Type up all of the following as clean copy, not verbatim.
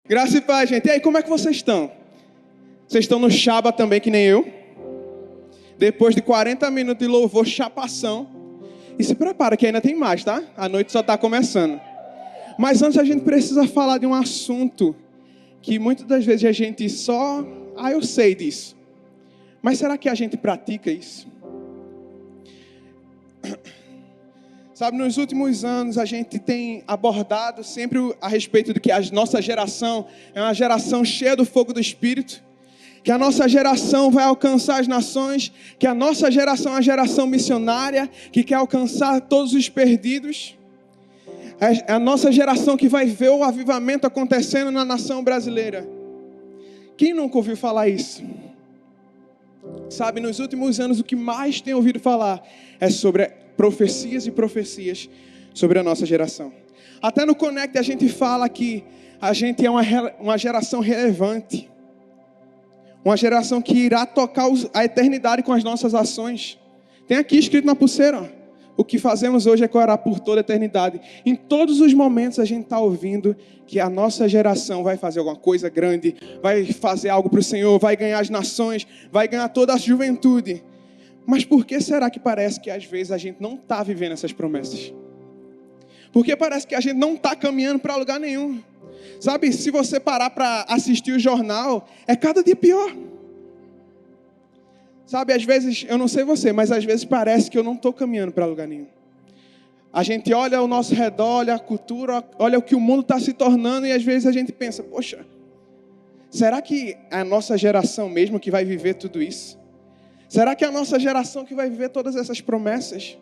Graça e paz, gente. E aí, como é que vocês estão? Vocês estão no Shaba também, que nem eu? Depois de 40 minutos de louvor, chapação. E se prepara que ainda tem mais, tá? A noite só está começando. Mas antes a gente precisa falar de um assunto que muitas das vezes a gente só... eu sei disso. Mas será que a gente pratica isso? Sabe, nos últimos anos a gente tem abordado sempre a respeito de que a nossa geração é uma geração cheia do fogo do Espírito, que a nossa geração vai alcançar as nações, que a nossa geração é uma geração missionária, que quer alcançar todos os perdidos. É a nossa geração que vai ver o avivamento acontecendo na nação brasileira. Quem nunca ouviu falar isso? Sabe, nos últimos anos o que mais tem ouvido falar é sobre profecias e profecias sobre a nossa geração. Até no Connect a gente fala que a gente é uma geração relevante. Uma geração que irá tocar a eternidade com as nossas ações. Tem aqui escrito na pulseira, ó. O que fazemos hoje ecoará por toda a eternidade. Em todos os momentos a gente está ouvindo que a nossa geração vai fazer alguma coisa grande, vai fazer algo para o Senhor, vai ganhar as nações, vai ganhar toda a juventude. Mas por que será que parece que às vezes a gente não está vivendo essas promessas? Porque parece que a gente não está caminhando para lugar nenhum. Sabe, se você parar para assistir o jornal, é cada dia pior. Sabe, às vezes, eu não sei você, mas às vezes parece que eu não estou caminhando para lugar nenhum. A gente olha ao nosso redor, olha a cultura, olha o que o mundo está se tornando e às vezes a gente pensa, poxa, será que é a nossa geração mesmo que vai viver tudo isso? Será que é a nossa geração que vai viver todas essas promessas?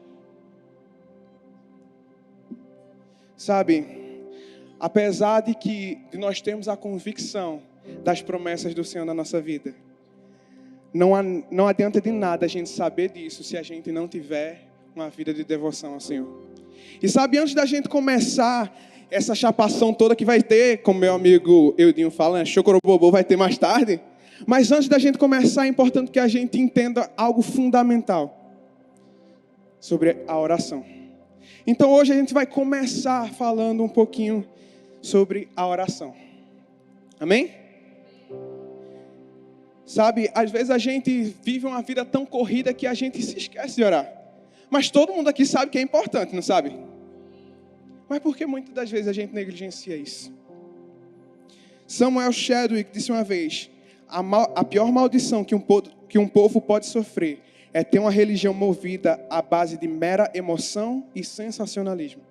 Sabe, apesar de nós termos a convicção das promessas do Senhor na nossa vida, não adianta de nada a gente saber disso se a gente não tiver uma vida de devoção ao Senhor. E sabe, antes da gente começar essa chapação toda que vai ter, como meu amigo Eudinho fala, né, Chocorobobô vai ter mais tarde. Mas antes da gente começar, é importante que a gente entenda algo fundamental sobre a oração. Então hoje a gente vai começar falando um pouquinho sobre a oração. Amém? Sabe, às vezes a gente vive uma vida tão corrida que a gente se esquece de orar. Mas todo mundo aqui sabe que é importante, não sabe? Mas por que muitas das vezes a gente negligencia isso? Samuel Chadwick disse uma vez, a pior maldição que um povo pode sofrer é ter uma religião movida à base de mera emoção e sensacionalismo.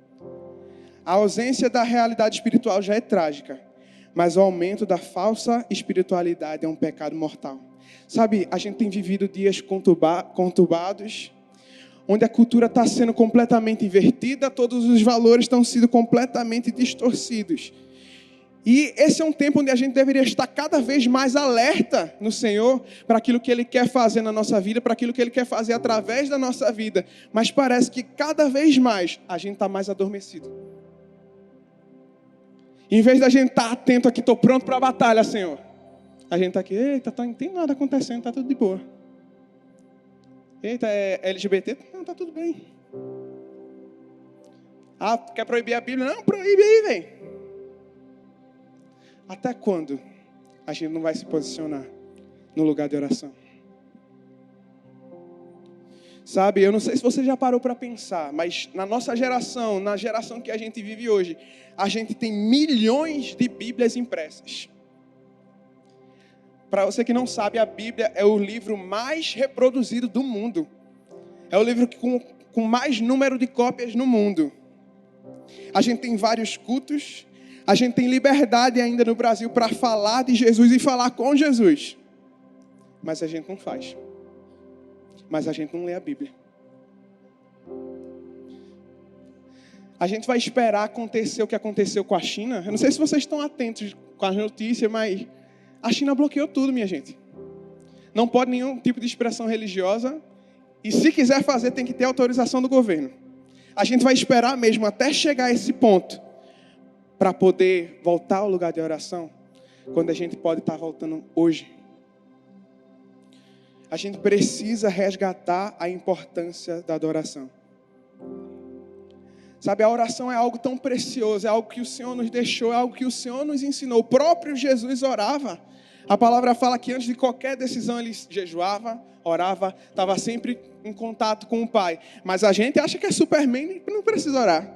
A ausência da realidade espiritual já é trágica, mas o aumento da falsa espiritualidade é um pecado mortal. Sabe, a gente tem vivido dias conturbados, onde a cultura está sendo completamente invertida, todos os valores estão sendo completamente distorcidos. E esse é um tempo onde a gente deveria estar cada vez mais alerta no Senhor para aquilo que Ele quer fazer na nossa vida, para aquilo que Ele quer fazer através da nossa vida. Mas parece que cada vez mais a gente está mais adormecido. Em vez da gente estar atento aqui, estou pronto para a batalha, Senhor. A gente está aqui, eita, não tem nada acontecendo, está tudo de boa. Eita, é LGBT? Não, está tudo bem. Quer proibir a Bíblia? Não, proíbe aí, velho. Até quando a gente não vai se posicionar no lugar de oração? Sabe, eu não sei se você já parou para pensar, mas na nossa geração, na geração que a gente vive hoje, a gente tem milhões de Bíblias impressas. Para você que não sabe, a Bíblia é o livro mais reproduzido do mundo. É o livro com mais número de cópias no mundo. A gente tem vários cultos, a gente tem liberdade ainda no Brasil para falar de Jesus e falar com Jesus. Mas a gente não faz. Mas a gente não lê a Bíblia. A gente vai esperar acontecer o que aconteceu com a China. Eu não sei se vocês estão atentos com as notícias, mas a China bloqueou tudo, minha gente. Não pode nenhum tipo de expressão religiosa. E se quiser fazer, tem que ter autorização do governo. A gente vai esperar mesmo até chegar a esse ponto para poder voltar ao lugar de oração, quando a gente pode estar voltando hoje. A gente precisa resgatar a importância da adoração. Sabe, a oração é algo tão precioso, é algo que o Senhor nos deixou, é algo que o Senhor nos ensinou. O próprio Jesus orava. A palavra fala que antes de qualquer decisão ele jejuava, orava, estava sempre em contato com o Pai. Mas a gente acha que é Superman e não precisa orar.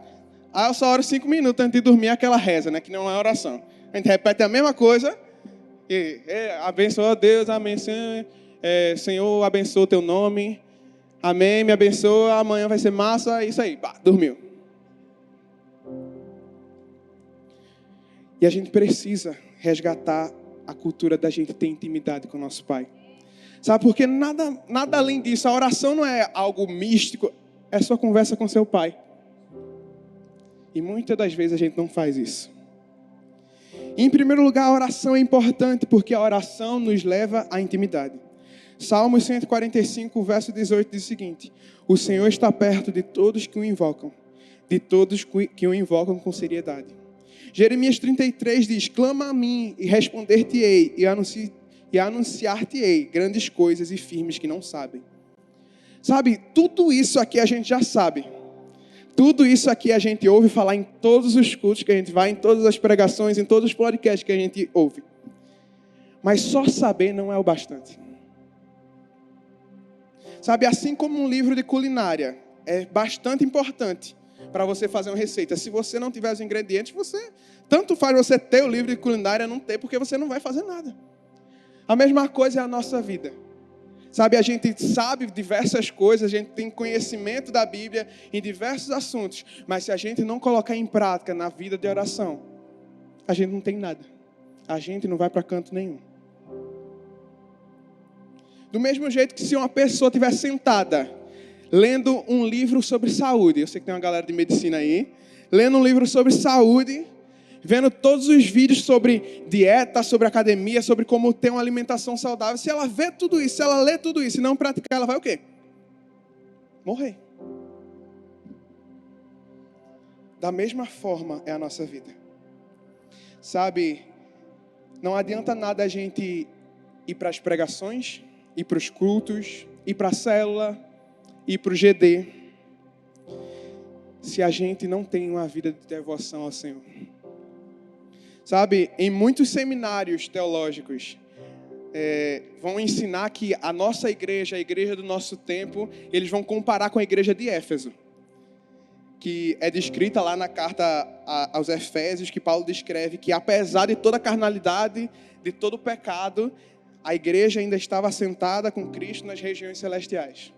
Eu só oro 5 minutos antes de dormir, aquela reza, né, que não é oração. A gente repete a mesma coisa, abençoa Deus, amém, Senhor, abençoa o teu nome, amém, me abençoa, amanhã vai ser massa, isso aí, dormiu. E a gente precisa resgatar a cultura da gente ter intimidade com o nosso Pai. Sabe, porque nada além disso, a oração não é algo místico, é sua conversa com seu Pai. E muitas das vezes a gente não faz isso. E, em primeiro lugar, a oração é importante porque a oração nos leva à intimidade. Salmos 145, verso 18 diz o seguinte: o Senhor está perto de todos que o invocam, de todos que o invocam com seriedade. Jeremias 33 diz: clama a mim e responder-te-ei e anunciar-te-ei grandes coisas e firmes que não sabem. Sabe, tudo isso aqui a gente já sabe. Tudo isso aqui a gente ouve falar em todos os cultos que a gente vai, em todas as pregações, em todos os podcasts que a gente ouve. Mas só saber não é o bastante. Sabe, assim como um livro de culinária é bastante importante para você fazer uma receita. Se você não tiver os ingredientes, tanto faz você ter o livro de culinária não ter, porque você não vai fazer nada. A mesma coisa é a nossa vida. Sabe, a gente sabe diversas coisas, a gente tem conhecimento da Bíblia em diversos assuntos, mas se a gente não colocar em prática na vida de oração, a gente não tem nada. A gente não vai para canto nenhum. Do mesmo jeito que se uma pessoa estiver sentada, lendo um livro sobre saúde, eu sei que tem uma galera de medicina aí, lendo um livro sobre saúde, vendo todos os vídeos sobre dieta, sobre academia, sobre como ter uma alimentação saudável. Se ela vê tudo isso, se ela lê tudo isso e não praticar, ela vai o quê? Morrer. Da mesma forma é a nossa vida. Sabe, não adianta nada a gente ir para as pregações, ir para os cultos, ir para a célula, ir para o GD, se a gente não tem uma vida de devoção ao Senhor. Sabe, em muitos seminários teológicos, vão ensinar que a nossa igreja, a igreja do nosso tempo, eles vão comparar com a igreja de Éfeso, que é descrita lá na carta aos Efésios, que Paulo descreve que apesar de toda a carnalidade, de todo o pecado, a igreja ainda estava assentada com Cristo nas regiões celestiais.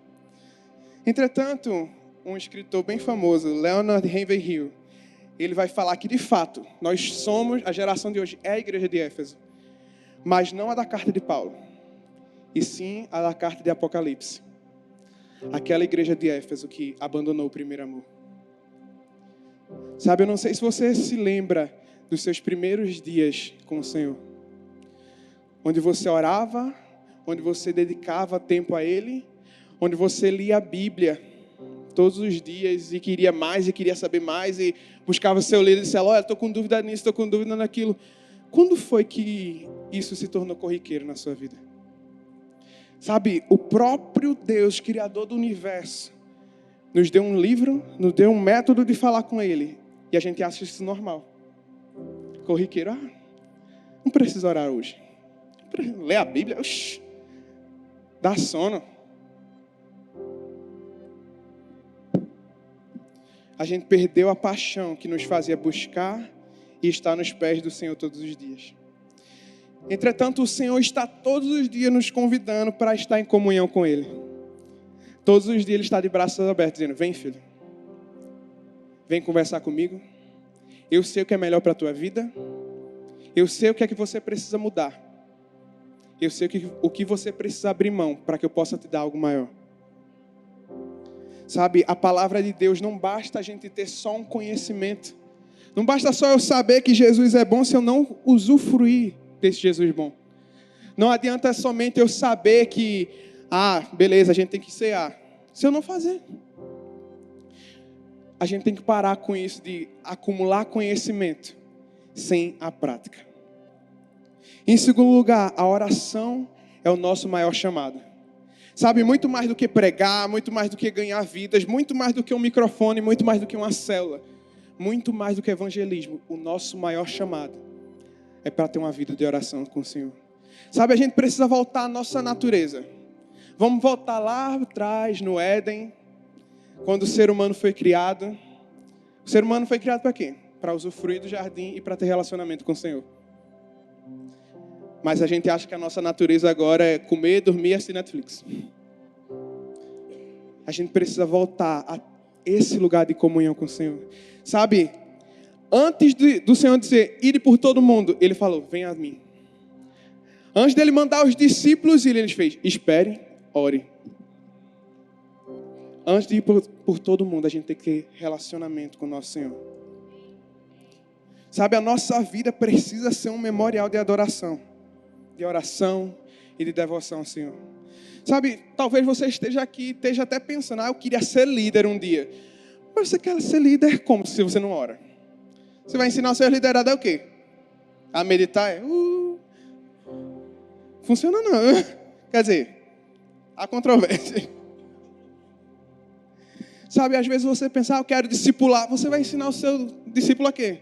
Entretanto, um escritor bem famoso, Leonard Ravenhill, ele vai falar que, de fato, nós somos, a geração de hoje é a igreja de Éfeso, mas não a da carta de Paulo, e sim a da carta de Apocalipse. Aquela igreja de Éfeso que abandonou o primeiro amor. Sabe, eu não sei se você se lembra dos seus primeiros dias com o Senhor, onde você orava, onde você dedicava tempo a Ele, onde você lia a Bíblia todos os dias e queria mais e queria saber mais e buscava seu líder e disse: olha, estou com dúvida nisso, estou com dúvida naquilo. Quando foi que isso se tornou corriqueiro na sua vida? Sabe, o próprio Deus, Criador do universo, nos deu um livro, nos deu um método de falar com Ele, e a gente acha isso normal. Corriqueiro, não precisa orar hoje. Ler a Bíblia, dá sono. A gente perdeu a paixão que nos fazia buscar e estar nos pés do Senhor todos os dias. Entretanto, o Senhor está todos os dias nos convidando para estar em comunhão com Ele. Todos os dias Ele está de braços abertos, dizendo: vem, filho, vem conversar comigo. Eu sei o que é melhor para a tua vida. Eu sei o que é que você precisa mudar. Eu sei o que você precisa abrir mão para que eu possa te dar algo maior. Sabe, a palavra de Deus, não basta a gente ter só um conhecimento. Não basta só eu saber que Jesus é bom se eu não usufruir desse Jesus bom. Não adianta somente eu saber que, beleza, a gente tem que cear, se eu não fazer. A gente tem que parar com isso de acumular conhecimento sem a prática. Em segundo lugar, a oração é o nosso maior chamado. Sabe, muito mais do que pregar, muito mais do que ganhar vidas, muito mais do que um microfone, muito mais do que uma célula, muito mais do que evangelismo. O nosso maior chamado é para ter uma vida de oração com o Senhor. Sabe, a gente precisa voltar à nossa natureza. Vamos voltar lá atrás, no Éden, quando o ser humano foi criado. O ser humano foi criado para quê? Para usufruir do jardim e para ter relacionamento com o Senhor. Mas a gente acha que a nossa natureza agora é comer, dormir e assistir Netflix. A gente precisa voltar a esse lugar de comunhão com o Senhor. Sabe, antes do Senhor dizer, ide por todo mundo, Ele falou, venha a mim. Antes dele mandar os discípulos ir, Ele fez, espere, ore. Antes de ir por todo mundo, a gente tem que ter relacionamento com o nosso Senhor. Sabe, a nossa vida precisa ser um memorial de adoração, de oração e de devoção ao Senhor. Sabe, talvez você esteja aqui, esteja até pensando, eu queria ser líder um dia. Mas você quer ser líder como se você não ora? Você vai ensinar o seu liderado a o quê? A meditar? Funciona não. Quer dizer, há controvérsia. Sabe, às vezes você pensa, eu quero discipular. Você vai ensinar o seu discípulo a quê?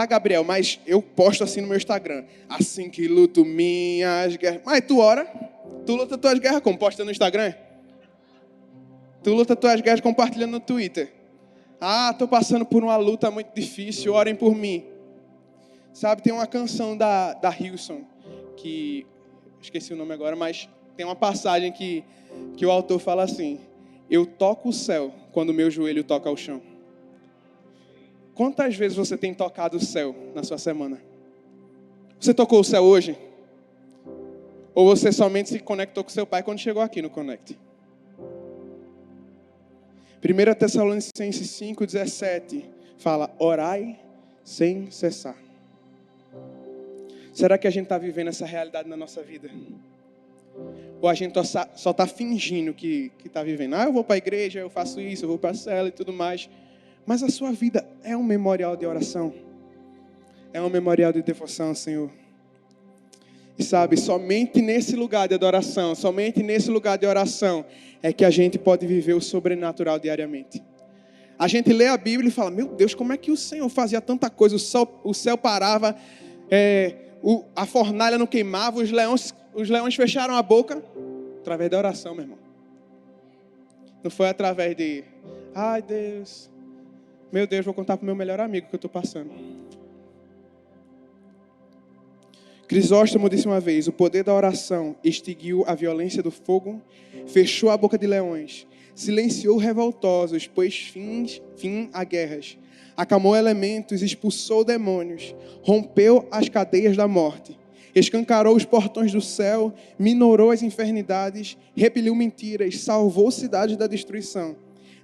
Gabriel, mas eu posto assim no meu Instagram. Assim que luto minhas guerras. Mas tu ora? Tu luta tuas guerras como? Posta no Instagram? Tu luta tuas guerras compartilhando no Twitter. Tô passando por uma luta muito difícil, orem por mim. Sabe, tem uma canção da Hillsong, que esqueci o nome agora, mas tem uma passagem que o autor fala assim, eu toco o céu quando o meu joelho toca o chão. Quantas vezes você tem tocado o céu na sua semana? Você tocou o céu hoje? Ou você somente se conectou com seu pai quando chegou aqui no Connect? 1 Tessalonicenses 5,17 fala, orai sem cessar. Será que a gente está vivendo essa realidade na nossa vida? Ou a gente só está fingindo que está vivendo? Eu vou para a igreja, eu faço isso, eu vou para a cela e tudo mais. Mas a sua vida é um memorial de oração. É um memorial de devoção ao Senhor. E sabe, somente nesse lugar de adoração, somente nesse lugar de oração, é que a gente pode viver o sobrenatural diariamente. A gente lê a Bíblia e fala, meu Deus, como é que o Senhor fazia tanta coisa? O céu parava, a fornalha não queimava, os leões fecharam a boca. Através da oração, meu irmão. Não foi através de, Deus, meu Deus, vou contar para o meu melhor amigo que eu estou passando. Crisóstomo disse uma vez, o poder da oração extinguiu a violência do fogo, fechou a boca de leões, silenciou revoltosos, pôs fim a guerras, acalmou elementos, expulsou demônios, rompeu as cadeias da morte, escancarou os portões do céu, minorou as enfermidades, repeliu mentiras, salvou cidades da destruição,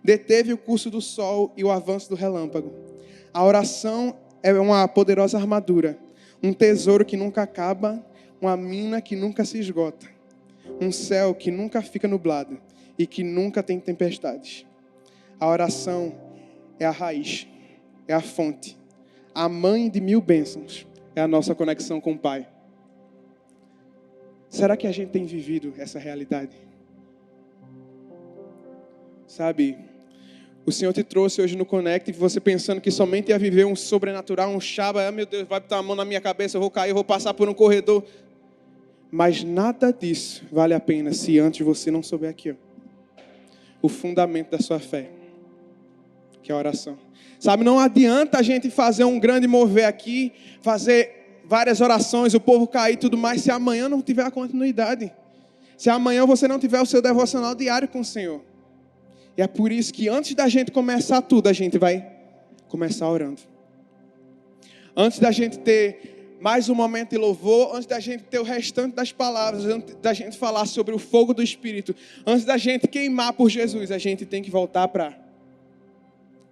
deteve o curso do sol e o avanço do relâmpago. A oração é uma poderosa armadura, um tesouro que nunca acaba, uma mina que nunca se esgota, um céu que nunca fica nublado e que nunca tem tempestades. A oração é a raiz, é a fonte, a mãe de 1000 bênçãos, é a nossa conexão com o Pai. Será que a gente tem vivido essa realidade? Sabe, o Senhor te trouxe hoje no Connect, você pensando que somente ia viver um sobrenatural, um chaba, meu Deus, vai botar a mão na minha cabeça, eu vou cair, eu vou passar por um corredor. Mas nada disso vale a pena se antes você não souber aqui, o fundamento da sua fé, que é a oração. Sabe, não adianta a gente fazer um grande mover aqui, fazer várias orações, o povo cair e tudo mais, se amanhã não tiver a continuidade. Se amanhã você não tiver o seu devocional diário com o Senhor. E é por isso que antes da gente começar tudo, a gente vai começar orando. Antes da gente ter mais um momento de louvor, antes da gente ter o restante das palavras, antes da gente falar sobre o fogo do Espírito, antes da gente queimar por Jesus, a gente tem que voltar para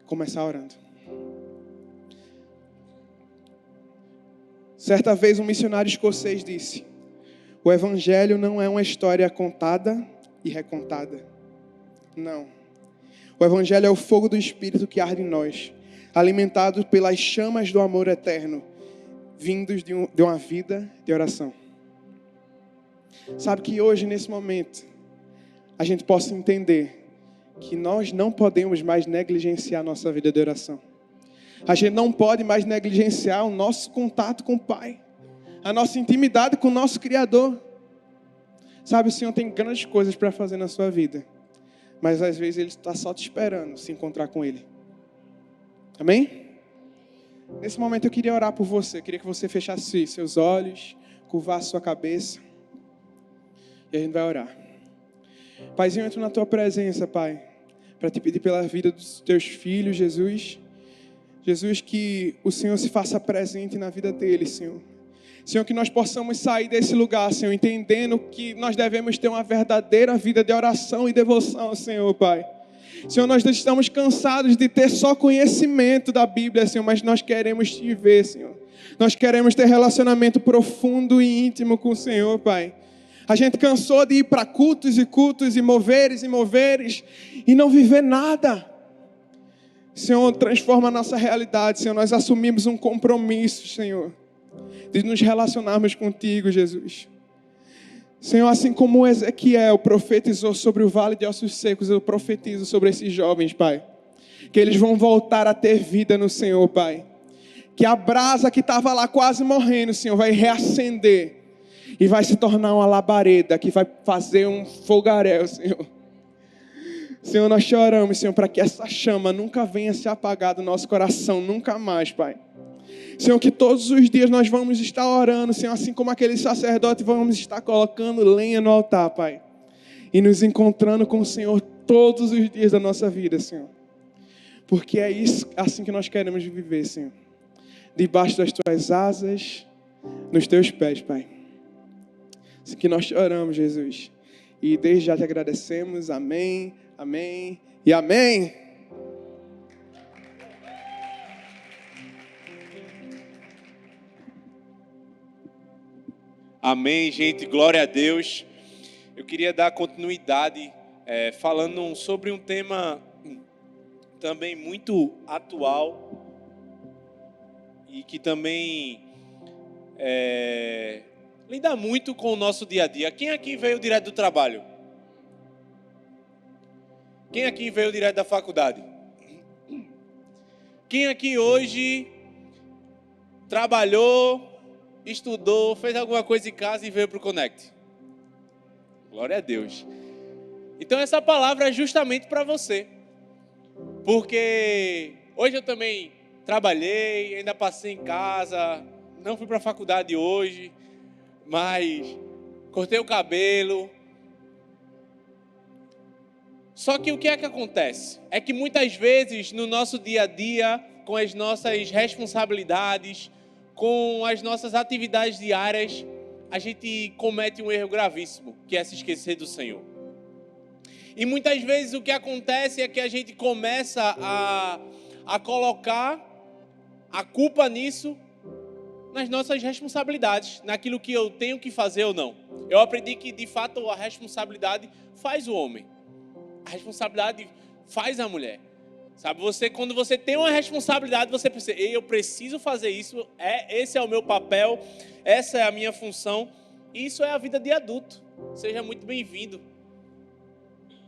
começar orando. Certa vez um missionário escocês disse, o Evangelho não é uma história contada e recontada. Não. O Evangelho é o fogo do Espírito que arde em nós, alimentado pelas chamas do amor eterno, vindos de uma vida de oração. Sabe, que hoje, nesse momento, a gente possa entender que nós não podemos mais negligenciar a nossa vida de oração. A gente não pode mais negligenciar o nosso contato com o Pai, a nossa intimidade com o nosso Criador. Sabe, o Senhor tem grandes coisas para fazer na sua vida, mas às vezes Ele está só te esperando se encontrar com Ele. Amém? Nesse momento eu queria orar por você, eu queria que você fechasse seus olhos, curvasse sua cabeça, e a gente vai orar. Paizinho, eu entro na Tua presença, Pai, para te pedir pela vida dos Teus filhos, Jesus. Jesus, que o Senhor se faça presente na vida deles, Senhor. Senhor, que nós possamos sair desse lugar, Senhor, entendendo que nós devemos ter uma verdadeira vida de oração e devoção, Senhor, Pai. Senhor, nós estamos cansados de ter só conhecimento da Bíblia, Senhor, mas nós queremos te ver, Senhor. Nós queremos ter relacionamento profundo e íntimo com o Senhor, Pai. A gente cansou de ir para cultos e cultos e moveres e não viver nada. Senhor, transforma a nossa realidade, Senhor. Nós assumimos um compromisso, Senhor, de nos relacionarmos contigo, Jesus. Senhor, assim como Ezequiel profetizou sobre o vale de ossos secos, eu profetizo sobre esses jovens, Pai, que eles vão voltar a ter vida no Senhor, Pai. Que a brasa que estava lá quase morrendo, Senhor, vai reacender e vai se tornar uma labareda que vai fazer um fogaréu, Senhor. Senhor, nós choramos, Senhor, para que essa chama nunca venha se apagar do nosso coração, nunca mais, Pai. Senhor, que todos os dias nós vamos estar orando, Senhor, assim como aquele sacerdote, vamos estar colocando lenha no altar, Pai. E nos encontrando com o Senhor todos os dias da nossa vida, Senhor. Porque é isso, assim que nós queremos viver, Senhor. Debaixo das Tuas asas, nos Teus pés, Pai. Assim que nós choramos, Jesus. E desde já te agradecemos. Amém, amém e amém. Amém, gente, glória a Deus. Eu queria dar continuidade falando sobre um tema também muito atual e que também lida muito com o nosso dia a dia. Quem aqui veio direto do trabalho? Quem aqui veio direto da faculdade? Quem aqui hoje trabalhou, estudou, fez alguma coisa em casa e veio para o Connect? Glória a Deus. Então essa palavra é justamente para você. Porque hoje eu também trabalhei, ainda passei em casa, não fui para a faculdade hoje, mas cortei o cabelo. Só que o que é que acontece? É que muitas vezes no nosso dia a dia, com as nossas responsabilidades, com as nossas atividades diárias, a gente comete um erro gravíssimo, que é se esquecer do Senhor. E muitas vezes o que acontece é que a gente começa a colocar a culpa nisso, nas nossas responsabilidades, naquilo que eu tenho que fazer ou não. Eu aprendi que, de fato, a responsabilidade faz o homem. A responsabilidade faz a mulher. Sabe, quando você tem uma responsabilidade, você pensa, eu preciso fazer isso, esse é o meu papel, essa é a minha função. E isso é a vida de adulto. Seja muito bem-vindo.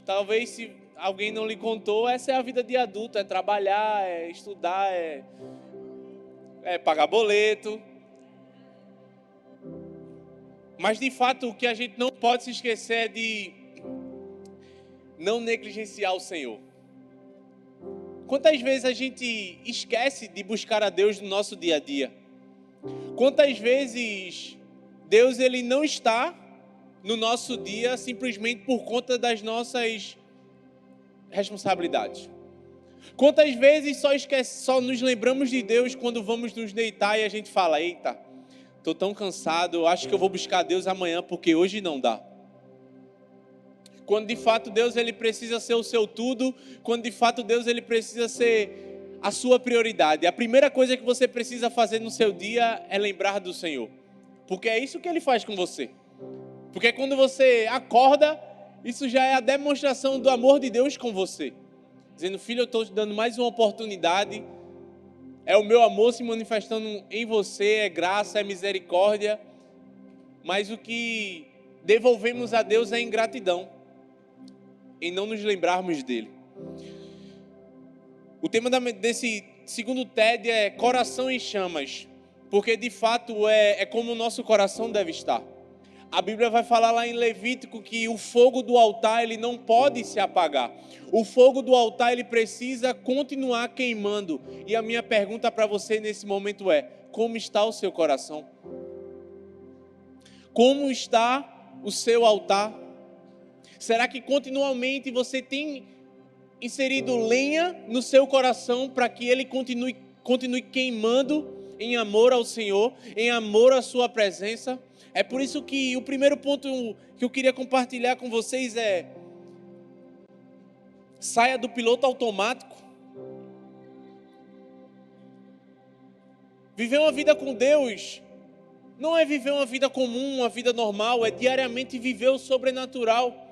Talvez, se alguém não lhe contou, essa é a vida de adulto, é trabalhar, é estudar, é pagar boleto. Mas, de fato, o que a gente não pode se esquecer é de não negligenciar o Senhor. Quantas vezes a gente esquece de buscar a Deus no nosso dia a dia? Quantas vezes Deus ele não está no nosso dia simplesmente por conta das nossas responsabilidades? Quantas vezes só nos lembramos de Deus quando vamos nos deitar e a gente fala, eita, estou tão cansado, acho que eu vou buscar Deus amanhã porque hoje não dá. Quando de fato Deus ele precisa ser o seu tudo, quando de fato Deus ele precisa ser a sua prioridade. A primeira coisa que você precisa fazer no seu dia é lembrar do Senhor. Porque é isso que Ele faz com você. Porque quando você acorda, isso já é a demonstração do amor de Deus com você. Dizendo, filho, eu estou te dando mais uma oportunidade. É o meu amor se manifestando em você, é graça, é misericórdia. Mas o que devolvemos a Deus a ingratidão, em não nos lembrarmos dele. O tema desse segundo TED é coração em chamas, porque de fato é como o nosso coração deve estar. A Bíblia vai falar lá em Levítico que o fogo do altar ele não pode se apagar. O fogo do altar ele precisa continuar queimando. E a minha pergunta para você nesse momento é: como está o seu coração? Como está o seu altar? Será que continuamente você tem inserido lenha no seu coração para que ele continue queimando em amor ao Senhor, em amor à sua presença? É por isso que o primeiro ponto que eu queria compartilhar com vocês é: saia do piloto automático. Viver uma vida com Deus não é viver uma vida comum, uma vida normal, é diariamente viver o sobrenatural.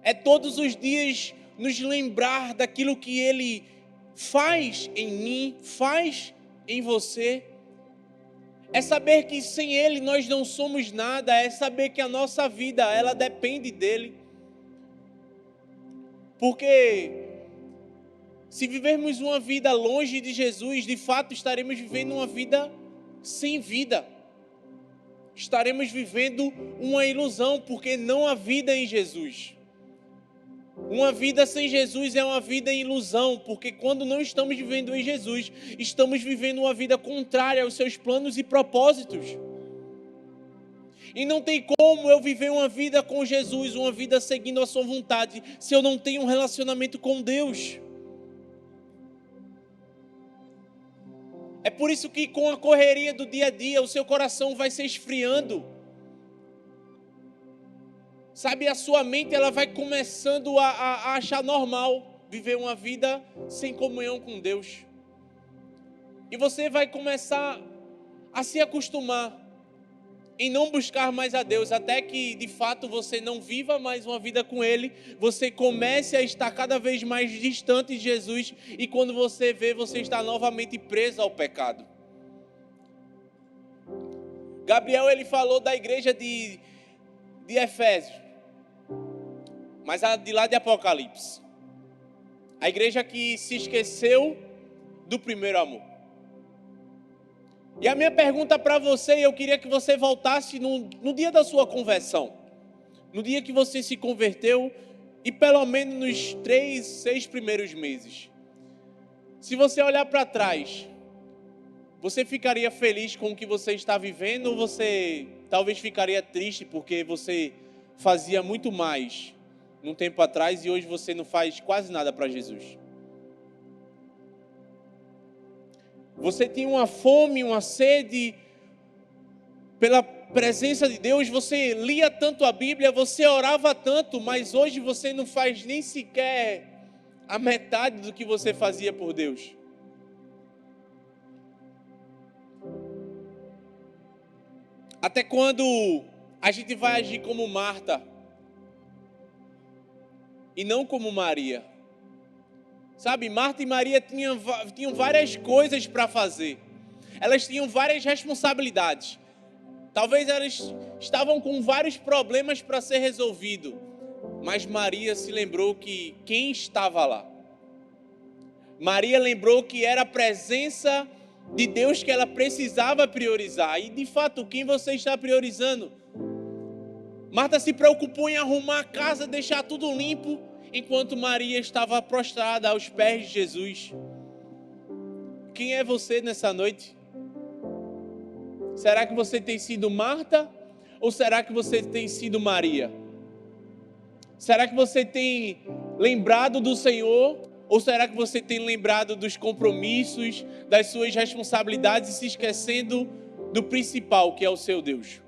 É todos os dias nos lembrar daquilo que Ele faz em mim, faz em você. É saber que sem Ele nós não somos nada, é saber que a nossa vida, ela depende dEle. Porque se vivermos uma vida longe de Jesus, de fato estaremos vivendo uma vida sem vida. Estaremos vivendo uma ilusão, porque não há vida em Jesus. Uma vida sem Jesus é uma vida em ilusão, porque quando não estamos vivendo em Jesus, estamos vivendo uma vida contrária aos seus planos e propósitos. E não tem como eu viver uma vida com Jesus, uma vida seguindo a sua vontade, se eu não tenho um relacionamento com Deus. É por isso que com a correria do dia a dia, o seu coração vai se esfriando. Sabe, a sua mente ela vai começando a achar normal viver uma vida sem comunhão com Deus. E você vai começar a se acostumar em não buscar mais a Deus, até que de fato você não viva mais uma vida com Ele, você comece a estar cada vez mais distante de Jesus, e quando você vê, você está novamente preso ao pecado. Gabriel ele falou da igreja de Efésios, mas a de lá de Apocalipse. A igreja que se esqueceu do primeiro amor. E a minha pergunta para você, eu queria que você voltasse no dia da sua conversão. No dia que você se converteu, e pelo menos nos 3, 6 primeiros meses. Se você olhar para trás, você ficaria feliz com o que você está vivendo, ou você talvez ficaria triste porque você fazia muito mais num tempo atrás e hoje você não faz quase nada para Jesus? Você tinha uma fome, uma sede pela presença de Deus, você lia tanto a Bíblia, você orava tanto, mas hoje você não faz nem sequer a metade do que você fazia por Deus. Até quando a gente vai agir como Marta e não como Maria? Sabe, Marta e Maria tinham várias coisas para fazer. Elas tinham várias responsabilidades. Talvez elas estavam com vários problemas para ser resolvido. Mas Maria se lembrou que quem estava lá? Maria lembrou que era a presença de Deus que ela precisava priorizar. E de fato, quem você está priorizando? Marta se preocupou em arrumar a casa, deixar tudo limpo, enquanto Maria estava prostrada aos pés de Jesus. Quem é você nessa noite? Será que você tem sido Marta? Ou será que você tem sido Maria? Será que você tem lembrado do Senhor? Ou será que você tem lembrado dos compromissos, das suas responsabilidades e se esquecendo do principal, que é o seu Deus?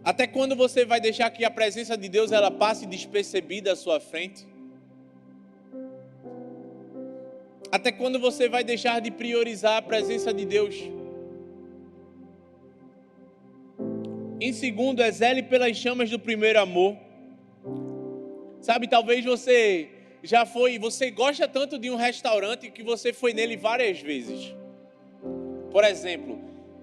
Até quando você vai deixar que a presença de Deus ela passe despercebida à sua frente? Até quando você vai deixar de priorizar a presença de Deus? Em segundo, é zele pelas chamas do primeiro amor. Sabe, talvez você você gosta tanto de um restaurante que você foi nele várias vezes. Por exemplo,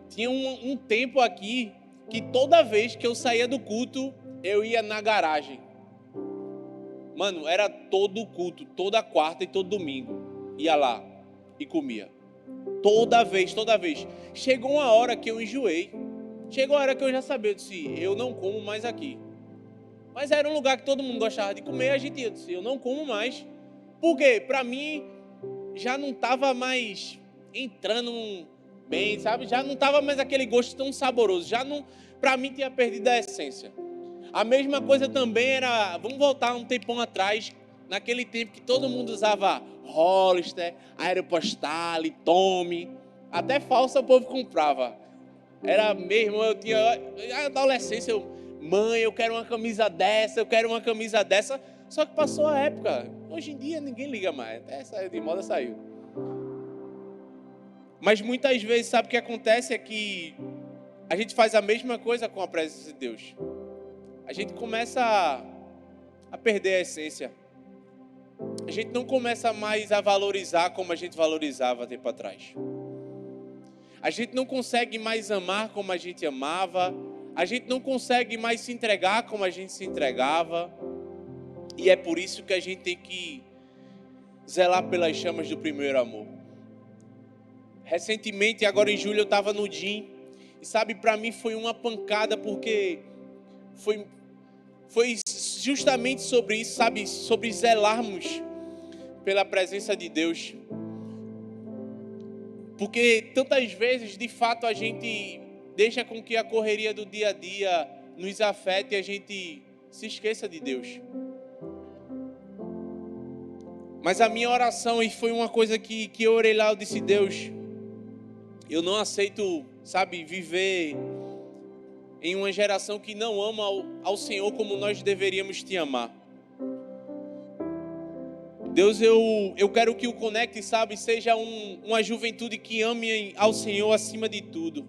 Tinha um tempo aqui que toda vez que eu saía do culto, eu ia na garagem. Mano, era todo culto, toda quarta e todo domingo. Ia lá e comia. Toda vez. Chegou uma hora que eu enjoei. Chegou a hora que eu já sabia, eu disse, eu não como mais aqui. Mas era um lugar que todo mundo gostava de comer, a gente ia, eu não como mais. Por quê? Pra mim, já não estava mais entrando bem, sabe? Já não estava mais aquele gosto tão saboroso. Já não, pra mim, tinha perdido a essência. A mesma coisa também era, vamos voltar um tempão atrás, naquele tempo que todo mundo usava Hollister, Aeropostale, Tommy, até falsa o povo comprava. Era mesmo, eu tinha, na adolescência, mãe, eu quero uma camisa dessa, só que passou a época. Hoje em dia ninguém liga mais, até saiu de moda, saiu. Mas muitas vezes, sabe o que acontece? É que a gente faz a mesma coisa com a presença de Deus. A gente começa a perder a essência. A gente não começa mais a valorizar como a gente valorizava tempo atrás. A gente não consegue mais amar como a gente amava. A gente não consegue mais se entregar como a gente se entregava. E é por isso que a gente tem que zelar pelas chamas do primeiro amor. Recentemente, agora em julho, eu estava no DIM. E sabe, para mim foi uma pancada, porque foi justamente sobre isso, sabe? Sobre zelarmos pela presença de Deus. Porque tantas vezes, de fato, a gente deixa com que a correria do dia a dia nos afete e a gente se esqueça de Deus. Mas a minha oração, e foi uma coisa que eu orei lá, eu disse, Deus, eu não aceito, sabe, viver em uma geração que não ama ao Senhor como nós deveríamos te amar. Deus, eu quero que o Conecte, sabe, seja uma juventude que ame ao Senhor acima de tudo.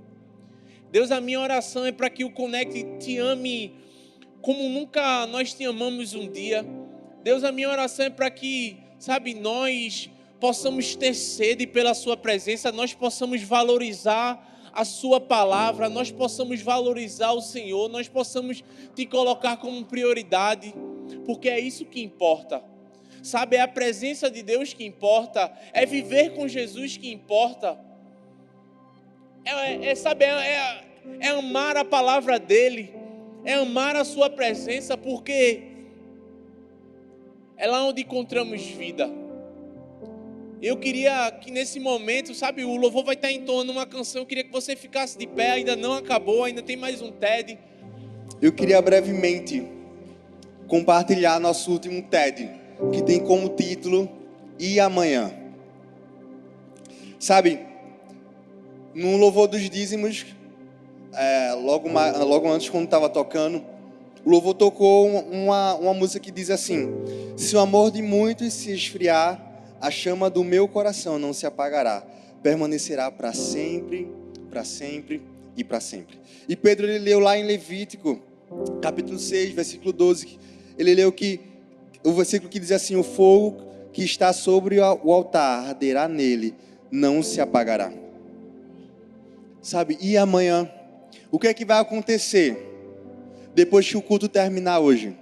Deus, a minha oração é para que o Conecte te ame como nunca nós te amamos um dia. Deus, a minha oração é para que, sabe, nós possamos ter sede pela sua presença, nós possamos valorizar a sua palavra, nós possamos valorizar o Senhor, nós possamos te colocar como prioridade, porque é isso que importa. Sabe, é a presença de Deus que importa, é viver com Jesus que importa. É amar a palavra dele, é amar a sua presença, porque é lá onde encontramos vida. Eu queria que nesse momento, sabe, o louvor vai estar entoando uma canção, eu queria que você ficasse de pé, ainda não acabou, ainda tem mais um TED. Eu queria brevemente compartilhar nosso último TED, que tem como título E Amanhã. Sabe, no louvor dos dízimos, logo antes, quando estava tocando, o louvor tocou uma música que diz assim: se o amor de muitos se esfriar, a chama do meu coração não se apagará, permanecerá para sempre e para sempre. E Pedro, ele leu lá em Levítico, capítulo 6, versículo 12, ele leu o versículo que diz assim: o fogo que está sobre o altar arderá nele, não se apagará. Sabe, e amanhã? O que é que vai acontecer depois que o culto terminar hoje?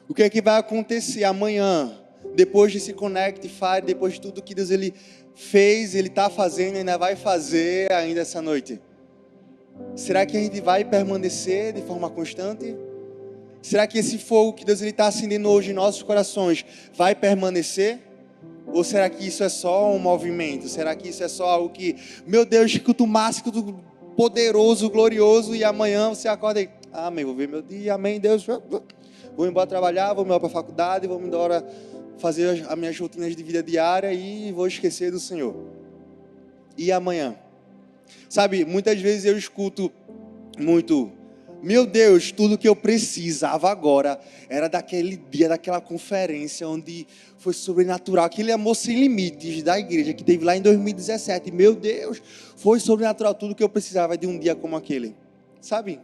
O que é que vai acontecer amanhã, depois de se Connect Fire, depois de tudo que Deus ele fez, ele está fazendo, ainda vai fazer ainda essa noite? Será que a gente vai permanecer de forma constante? Será que esse fogo que Deus está acendendo hoje em nossos corações vai permanecer? Ou será que isso é só um movimento? Será que isso é só algo que, meu Deus, que culto massa, que culto poderoso, glorioso, e amanhã você acorda e, amém, vou ver meu dia, amém, Deus, vou embora trabalhar, vou embora para a faculdade, vou embora fazer as minhas rotinas de vida diária e vou esquecer do Senhor. E amanhã? Sabe, muitas vezes eu escuto muito, meu Deus, tudo que eu precisava agora era daquele dia, daquela conferência onde foi sobrenatural, aquele amor sem limites da igreja que teve lá em 2017. Meu Deus, foi sobrenatural, tudo que eu precisava de um dia como aquele. Sabe,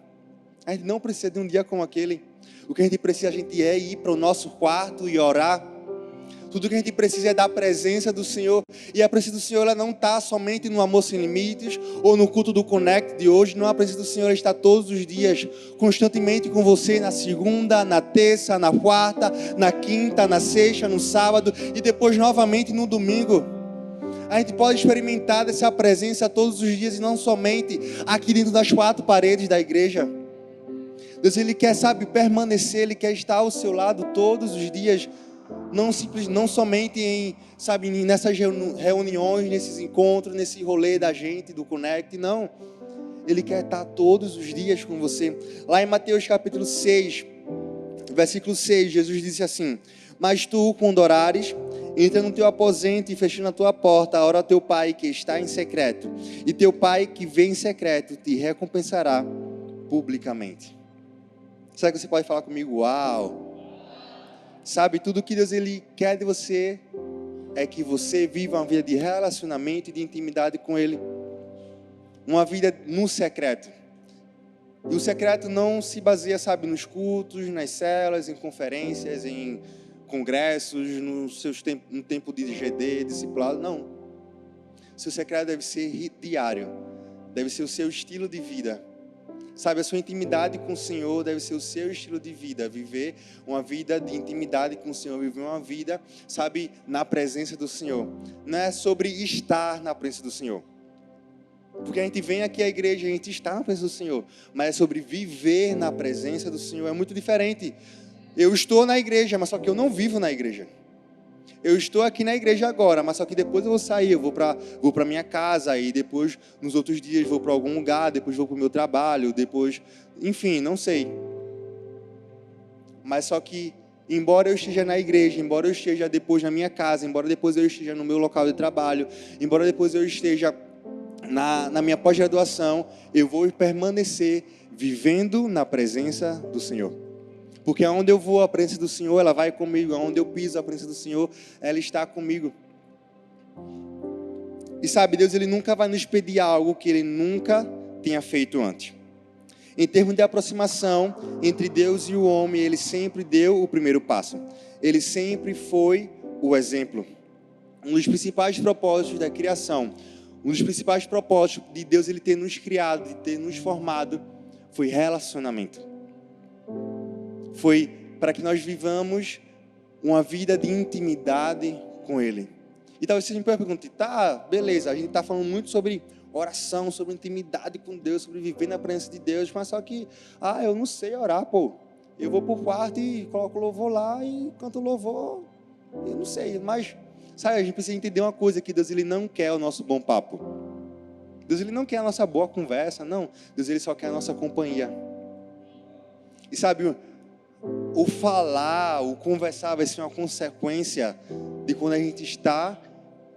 a gente não precisa de um dia como aquele. O que a gente precisa, a gente é ir para o nosso quarto e orar. Tudo que a gente precisa é da presença do Senhor. E a presença do Senhor, ela não está somente no Amor Sem Limites ou no culto do Connect de hoje. Não, a presença do Senhor está todos os dias, constantemente com você, na segunda, na terça, na quarta, na quinta, na sexta, no sábado e depois novamente no domingo. A gente pode experimentar dessa presença todos os dias e não somente aqui dentro das quatro paredes da igreja. Deus, Ele quer, permanecer, Ele quer estar ao seu lado todos os dias. Não somente nessas reuniões, nesses encontros, nesse rolê da gente, do Connect, não. Ele quer estar todos os dias com você. Lá em Mateus capítulo 6, versículo 6, Jesus disse assim: mas tu, quando orares, entra no teu aposento e fecha na tua porta, ora ao teu Pai que está em secreto, e teu Pai que vem em secreto te recompensará publicamente. Será que você pode falar comigo? Uau! Sabe, tudo que Deus Ele quer de você é que você viva uma vida de relacionamento e de intimidade com Ele. Uma vida no secreto. E o secreto não se baseia, nos cultos, nas celas, em conferências, em congressos, no tempo de GD, discipulado. Não. Seu secreto deve ser diário. Deve ser o seu estilo de vida. A sua intimidade com o Senhor deve ser o seu estilo de vida. Viver uma vida de intimidade com o Senhor. Viver uma vida, na presença do Senhor. Não é sobre estar na presença do Senhor. Porque a gente vem aqui à igreja, a gente está na presença do Senhor. Mas é sobre viver na presença do Senhor. É muito diferente. Eu estou na igreja, mas só que eu não vivo na igreja. Eu estou aqui na igreja agora, mas só que depois eu vou sair, eu vou para minha casa, e depois, nos outros dias, vou para algum lugar, depois vou para o meu trabalho, depois, enfim, não sei. Mas só que, embora eu esteja na igreja, embora eu esteja depois na minha casa, embora depois eu esteja no meu local de trabalho, embora depois eu esteja na minha pós-graduação, eu vou permanecer vivendo na presença do Senhor. Porque aonde eu vou, a presença do Senhor, ela vai comigo. Aonde eu piso, a presença do Senhor, ela está comigo. E Deus, Ele nunca vai nos pedir algo que Ele nunca tenha feito antes. Em termos de aproximação entre Deus e o homem, Ele sempre deu o primeiro passo. Ele sempre foi o exemplo. Um dos principais propósitos da criação, um dos principais propósitos de Deus Ele ter nos criado, de ter nos formado, foi relacionamento. Foi para que nós vivamos uma vida de intimidade com Ele. E talvez você me pergunte, beleza, a gente está falando muito sobre oração, sobre intimidade com Deus, sobre viver na presença de Deus, mas só que, eu não sei orar, eu vou para o quarto e coloco o louvor lá e canto o louvor, eu não sei, mas, a gente precisa entender uma coisa, que Deus Ele não quer o nosso bom papo. Deus Ele não quer a nossa boa conversa, não. Deus Ele só quer a nossa companhia. E o falar, o conversar vai ser uma consequência de quando a gente está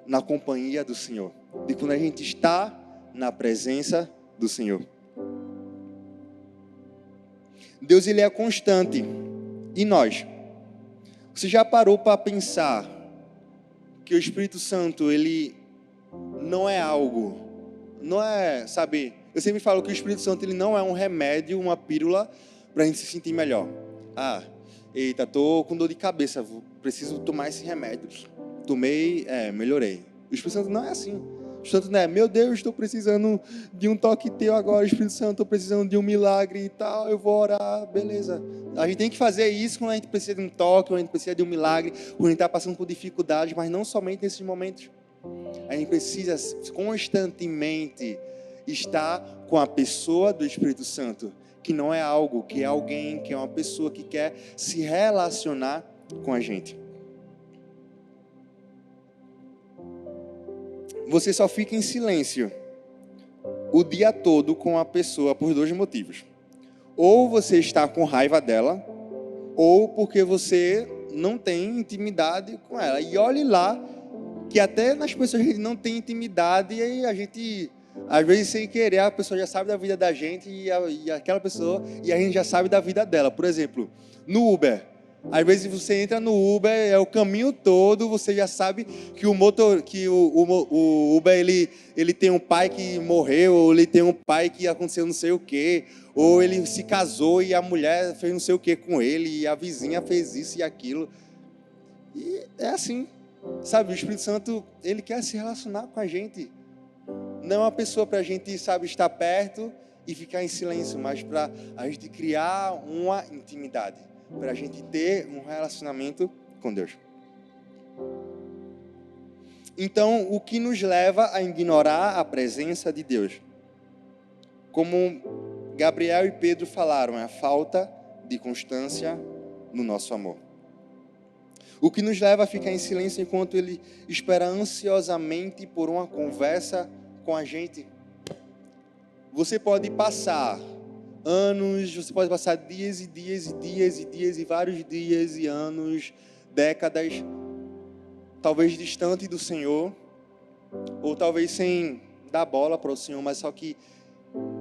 na companhia do Senhor, de quando a gente está na presença do Senhor. Deus Ele é constante. E nós? Você já parou para pensar que o Espírito Santo, Ele não é algo, não é, eu sempre falo que o Espírito Santo, ele não é um remédio, uma pílula para a gente se sentir melhor. Tô com dor de cabeça, preciso tomar esse remédio. Tomei, melhorei. O Espírito Santo não é assim. O Espírito Santo não é, meu Deus, estou precisando de um toque teu agora, Espírito Santo, estou precisando de um milagre e tal, eu vou orar, beleza. A gente tem que fazer isso quando a gente precisa de um toque, quando a gente precisa de um milagre, quando a gente está passando por dificuldades, mas não somente nesses momentos. A gente precisa constantemente estar com a pessoa do Espírito Santo, que não é algo, que é alguém, que é uma pessoa que quer se relacionar com a gente. Você só fica em silêncio o dia todo com a pessoa por dois motivos. Ou você está com raiva dela, ou porque você não tem intimidade com ela. E olhe lá, que até nas pessoas que a gente não tem intimidade, e a gente, às vezes sem querer, a pessoa já sabe da vida da gente, e aquela pessoa, e a gente já sabe da vida dela. Por exemplo, no Uber. Às vezes você entra no Uber, é o caminho todo, você já sabe que o Uber ele tem um pai que morreu, ou ele tem um pai que aconteceu não sei o quê, ou ele se casou e a mulher fez não sei o quê com ele, e a vizinha fez isso e aquilo. E é assim. Sabe, o Espírito Santo, ele quer se relacionar com a gente. Não é uma pessoa para a gente, sabe, estar perto e ficar em silêncio, mas para a gente criar uma intimidade, para a gente ter um relacionamento com Deus. Então, o que nos leva a ignorar a presença de Deus? Como Gabriel e Pedro falaram, é a falta de constância no nosso amor. O que nos leva a ficar em silêncio enquanto Ele espera ansiosamente por uma conversa com a gente. Você pode passar anos, você pode passar dias e dias e dias e dias e vários dias e anos, décadas, talvez distante do Senhor, ou talvez sem dar bola para o Senhor, mas só que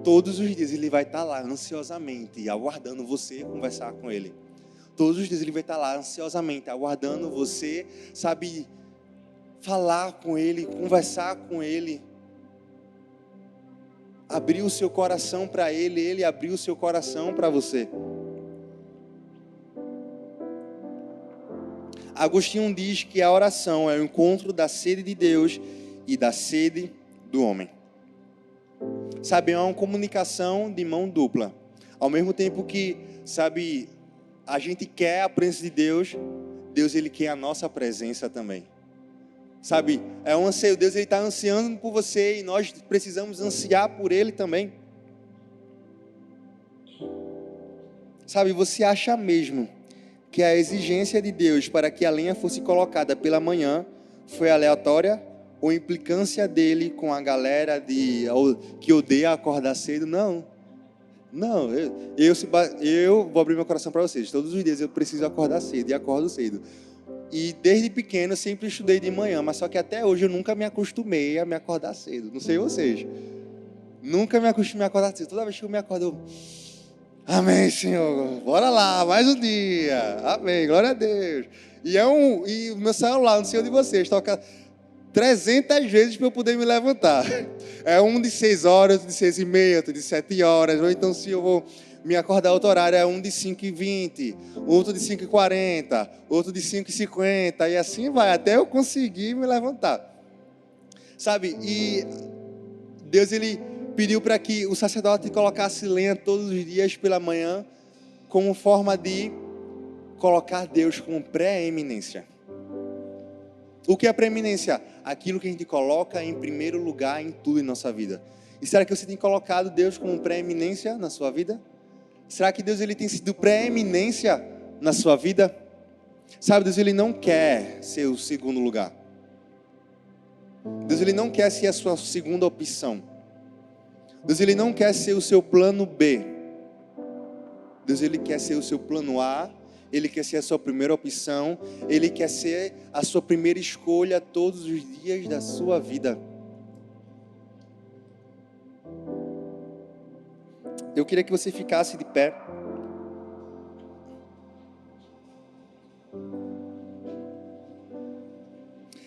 todos os dias Ele vai estar lá ansiosamente, aguardando você conversar com Ele. Todos os dias Ele vai estar lá ansiosamente, aguardando você, sabe, falar com Ele, conversar com Ele. Abrir o seu coração para Ele, Ele abrir o seu coração para você. Agostinho diz que a oração é o encontro da sede de Deus e da sede do homem. Sabe, é uma comunicação de mão dupla. Ao mesmo tempo que, sabe, a gente quer a presença de Deus, Deus ele quer a nossa presença também. Sabe, é um anseio, Deus ele está ansiando por você e nós precisamos ansiar por Ele também. Sabe, você acha mesmo que a exigência de Deus para que a lenha fosse colocada pela manhã foi aleatória? Ou implicância dele com a galera que odeia acordar cedo? Não. Não, eu vou abrir meu coração para vocês. Todos os dias eu preciso acordar cedo e acordo cedo. E desde pequeno eu sempre estudei de manhã, mas só que até hoje eu nunca me acostumei a me acordar cedo. Não sei vocês. Nunca me acostumei a acordar cedo. Toda vez que eu me acordo, eu... Amém, Senhor. Bora lá, mais um dia. Amém, glória a Deus. E o meu celular, não sei o de vocês, toca 300 vezes para eu poder me levantar. É um de 6 horas, outro de 6h30, outro de 7 horas. Ou então se eu vou me acordar outro horário, é um de 5h20, outro de 5h40, outro de 5h50, e assim vai, até eu conseguir me levantar. Sabe, e Deus, ele pediu para que o sacerdote colocasse lenha todos os dias pela manhã, como forma de colocar Deus como preeminência. O que é preeminência? Aquilo que a gente coloca em primeiro lugar em tudo em nossa vida. E será que você tem colocado Deus como preeminência na sua vida? Será que Deus ele tem sido preeminência na sua vida? Sabe, Deus ele não quer ser o segundo lugar. Deus ele não quer ser a sua segunda opção. Deus ele não quer ser o seu plano B. Deus ele quer ser o seu plano A. Ele quer ser a sua primeira opção. Ele quer ser a sua primeira escolha todos os dias da sua vida. Eu queria que você ficasse de pé.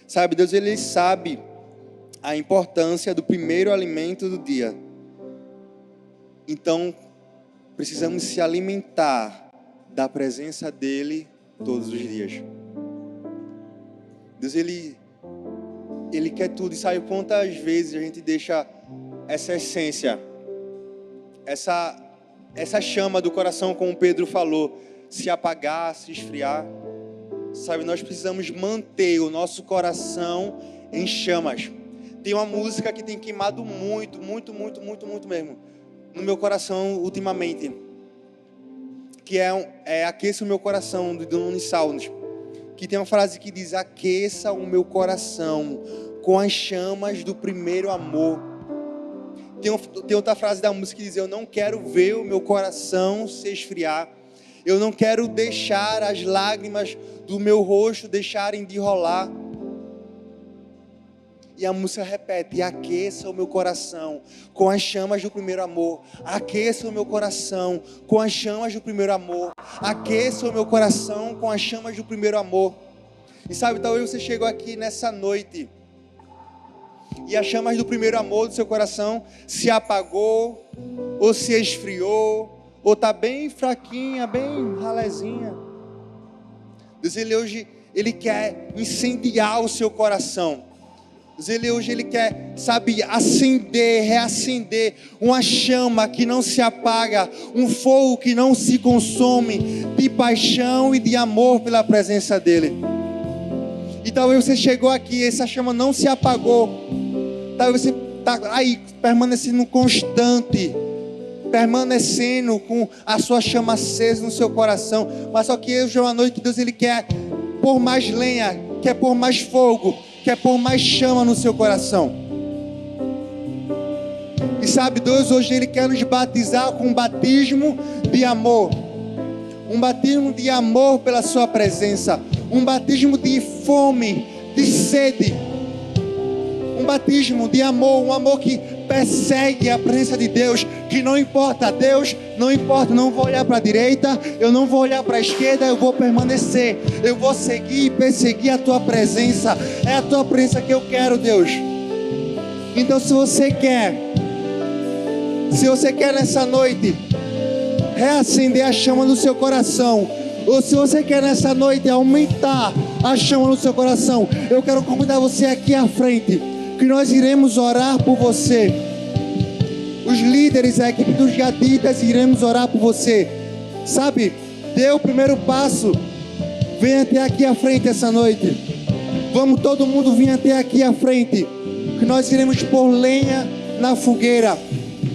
Sabe, Deus ele sabe a importância do primeiro alimento do dia. Então, precisamos se alimentar da presença dele todos os dias. Deus ele quer tudo. E sabe quantas vezes a gente deixa essa essência, essa chama do coração, como Pedro falou, se apagar, se esfriar. Sabe, nós precisamos manter o nosso coração em chamas. Tem uma música que tem queimado muito mesmo no meu coração ultimamente, que é Aqueça o Meu Coração, do Nunes Salles, que tem uma frase que diz: aqueça o meu coração com as chamas do primeiro amor. Tem outra frase da música que diz: eu não quero ver o meu coração se esfriar. Eu não quero deixar as lágrimas do meu rosto deixarem de rolar. E a música repete: aqueça o meu coração com as chamas do primeiro amor. Aqueça o meu coração com as chamas do primeiro amor. Aqueça o meu coração com as chamas do primeiro amor. E sabe, talvez você chegou aqui nessa noite e as chamas do primeiro amor do seu coração se apagou, ou se esfriou, ou está bem fraquinha, bem ralezinha. Deus, ele hoje, Ele quer incendiar o seu coração. Hoje Ele quer, sabe, acender, reacender uma chama que não se apaga, um fogo que não se consome, de paixão e de amor pela presença dEle. E talvez você chegou aqui, essa chama não se apagou. Talvez você está aí permanecendo constante, permanecendo com a sua chama acesa no seu coração. Mas só que hoje é uma noite que Deus Ele quer pôr mais lenha, quer pôr mais fogo, quer pôr mais chama no seu coração. E sabe, Deus hoje Ele quer nos batizar com um batismo de amor. Um batismo de amor pela sua presença. Um batismo de fome, de sede. Um batismo de amor, um amor que persegue a presença de Deus, que não importa, Deus, não importa, não vou olhar para a direita, eu não vou olhar para a esquerda, eu vou permanecer, eu vou seguir e perseguir a Tua presença, é a Tua presença que eu quero, Deus. Então se você quer nessa noite reacender a chama do seu coração, ou se você quer nessa noite aumentar a chama no seu coração, eu quero convidar você aqui à frente, que nós iremos orar por você. Os líderes, a equipe dos Gaditas, iremos orar por você. Sabe, dê o primeiro passo. Venha até aqui à frente essa noite. Vamos todo mundo vir até aqui à frente, que nós iremos pôr lenha na fogueira,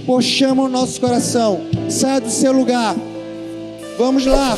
pôr chama no nosso coração. Saia do seu lugar. Vamos lá.